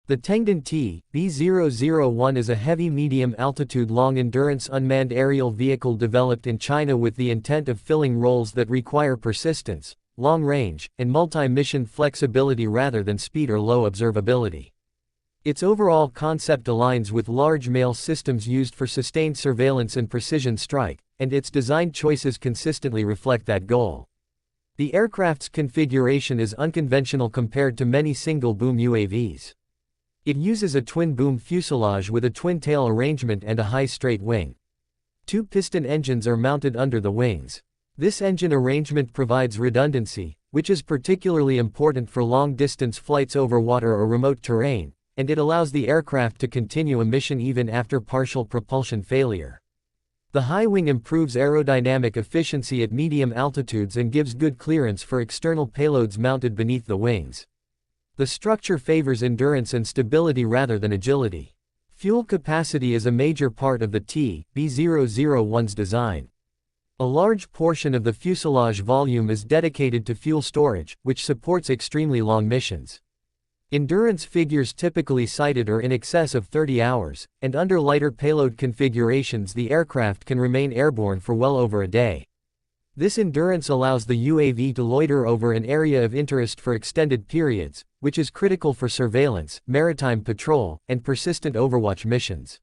The Tengden TB001 is a heavy medium-altitude long-endurance unmanned aerial vehicle developed in China with the intent of filling roles that require persistence, long range, and multi-mission flexibility rather than speed or low observability. Its overall concept aligns with large MALE systems used for sustained surveillance and precision strike, and its design choices consistently reflect that goal. The aircraft's configuration is unconventional compared to many single-boom UAVs. It uses a twin-boom fuselage with a twin-tail arrangement and a high straight wing. Two piston engines are mounted under the wings. This engine arrangement provides redundancy, which is particularly important for long-distance flights over water or remote terrain, and it allows the aircraft to continue a mission even after partial propulsion failure. The high wing improves aerodynamic efficiency at medium altitudes and gives good clearance for external payloads mounted beneath the wings. The structure favors endurance and stability rather than agility. Fuel capacity is a major part of the TB001's design. A large portion of the fuselage volume is dedicated to fuel storage, which supports extremely long missions. Endurance figures typically cited are in excess of 30 hours, and under lighter payload configurations the aircraft can remain airborne for well over a day. This endurance allows the UAV to loiter over an area of interest for extended periods, which is critical for surveillance, maritime patrol, and persistent overwatch missions.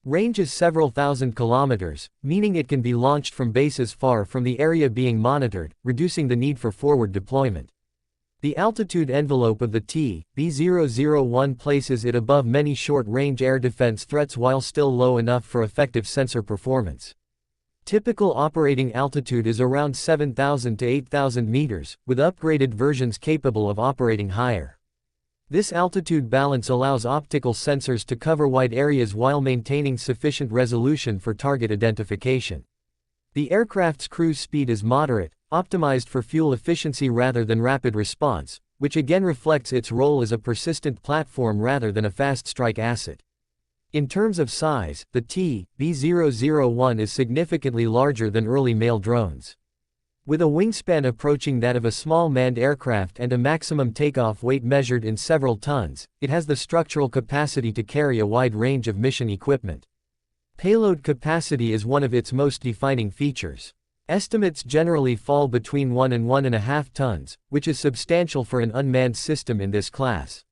Range is several thousand kilometers, meaning it can be launched from bases far from the area being monitored, reducing the need for forward deployment. The altitude envelope of the TB001 places it above many short-range air defense threats while still low enough for effective sensor performance. Typical operating altitude is around 7,000 to 8,000 meters, with upgraded versions capable of operating higher. This altitude balance allows optical sensors to cover wide areas while maintaining sufficient resolution for target identification. The aircraft's cruise speed is moderate, optimized for fuel efficiency rather than rapid response, which again reflects its role as a persistent platform rather than a fast strike asset. In terms of size, the TB001 is significantly larger than early MALE drones. With a wingspan approaching that of a small manned aircraft and a maximum takeoff weight measured in several tons, it has the structural capacity to carry a wide range of mission equipment. Payload capacity is one of its most defining features. Estimates generally fall between 1 and 1.5 tons, which is substantial for an unmanned system in this class.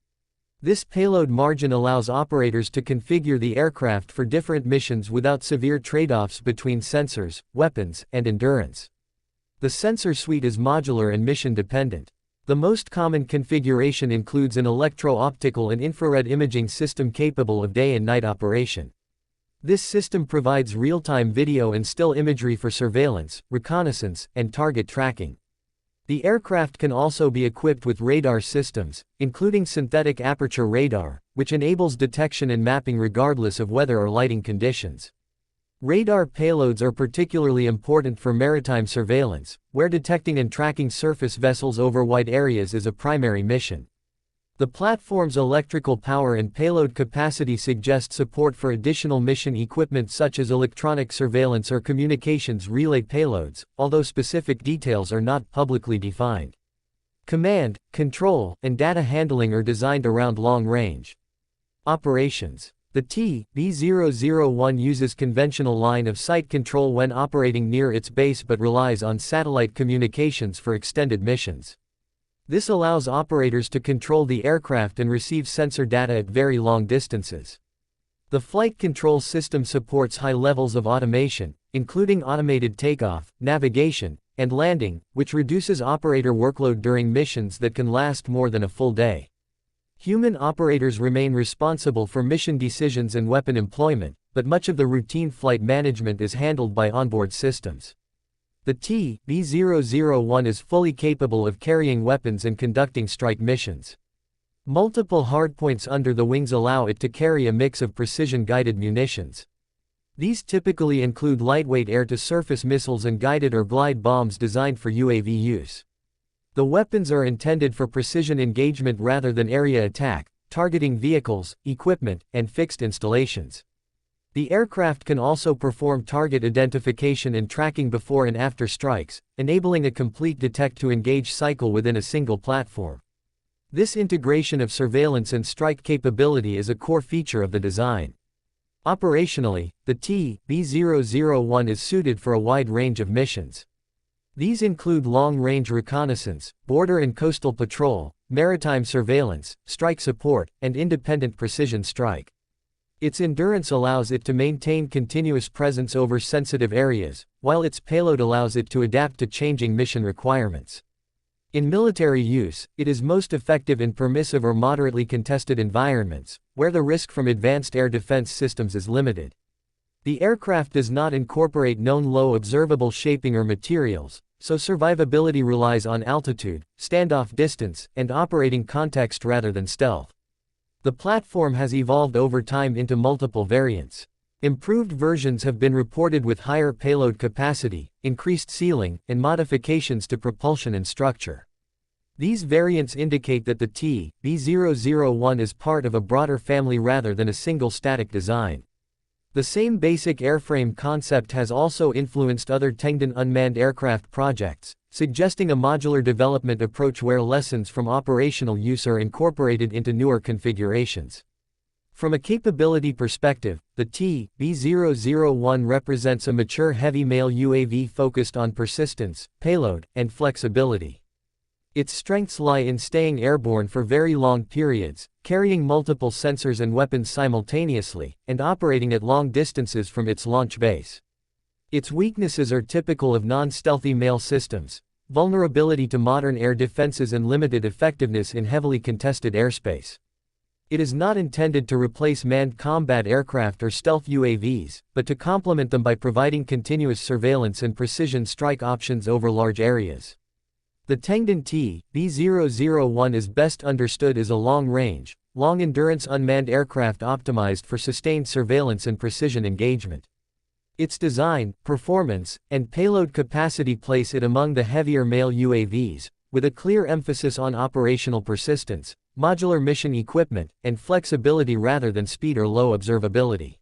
This payload margin allows operators to configure the aircraft for different missions without severe trade-offs between sensors, weapons, and endurance. The sensor suite is modular and mission-dependent. The most common configuration includes an electro-optical and infrared imaging system capable of day and night operation. This system provides real-time video and still imagery for surveillance, reconnaissance, and target tracking. The aircraft can also be equipped with radar systems, including synthetic aperture radar, which enables detection and mapping regardless of weather or lighting conditions. Radar payloads are particularly important for maritime surveillance, where detecting and tracking surface vessels over wide areas is a primary mission. The platform's electrical power and payload capacity suggest support for additional mission equipment such as electronic surveillance or communications relay payloads, although specific details are not publicly defined. Command, control, and data handling are designed around long-range operations. The TB001 uses conventional line-of-sight control when operating near its base but relies on satellite communications for extended missions. This allows operators to control the aircraft and receive sensor data at very long distances. The flight control system supports high levels of automation, including automated takeoff, navigation, and landing, which reduces operator workload during missions that can last more than a full day. Human operators remain responsible for mission decisions and weapon employment, but much of the routine flight management is handled by onboard systems. The TB001 is fully capable of carrying weapons and conducting strike missions. Multiple hardpoints under the wings allow it to carry a mix of precision-guided munitions. These typically include lightweight air-to-surface missiles and guided or glide bombs designed for UAV use. The weapons are intended for precision engagement rather than area attack, targeting vehicles, equipment, and fixed installations. The aircraft can also perform target identification and tracking before and after strikes, enabling a complete detect-to-engage cycle within a single platform. This integration of surveillance and strike capability is a core feature of the design. Operationally, the TB001 is suited for a wide range of missions. These include long-range reconnaissance, border and coastal patrol, maritime surveillance, strike support, and independent precision strike. Its endurance allows it to maintain continuous presence over sensitive areas, while its payload allows it to adapt to changing mission requirements. In military use, it is most effective in permissive or moderately contested environments, where the risk from advanced air defense systems is limited. The aircraft does not incorporate known low observable shaping or materials, so survivability relies on altitude, standoff distance, and operating context rather than stealth. The platform has evolved over time into multiple variants. Improved versions have been reported with higher payload capacity, increased ceiling, and modifications to propulsion and structure. These variants indicate that the TB001 is part of a broader family rather than a single static design. The same basic airframe concept has also influenced other Tengden unmanned aircraft projects, suggesting a modular development approach where lessons from operational use are incorporated into newer configurations. From a capability perspective, the TB001 represents a mature heavy mail UAV focused on persistence, payload, and flexibility. Its strengths lie in staying airborne for very long periods, carrying multiple sensors and weapons simultaneously, and operating at long distances from its launch base. Its weaknesses are typical of non-stealthy mail systems: vulnerability to modern air defenses and limited effectiveness in heavily contested airspace. It is not intended to replace manned combat aircraft or stealth UAVs, but to complement them by providing continuous surveillance and precision strike options over large areas. The Tengden TB001 is best understood as a long-range, long-endurance unmanned aircraft optimized for sustained surveillance and precision engagement. Its design, performance, and payload capacity place it among the heavier mail UAVs, with a clear emphasis on operational persistence, modular mission equipment, and flexibility rather than speed or low observability.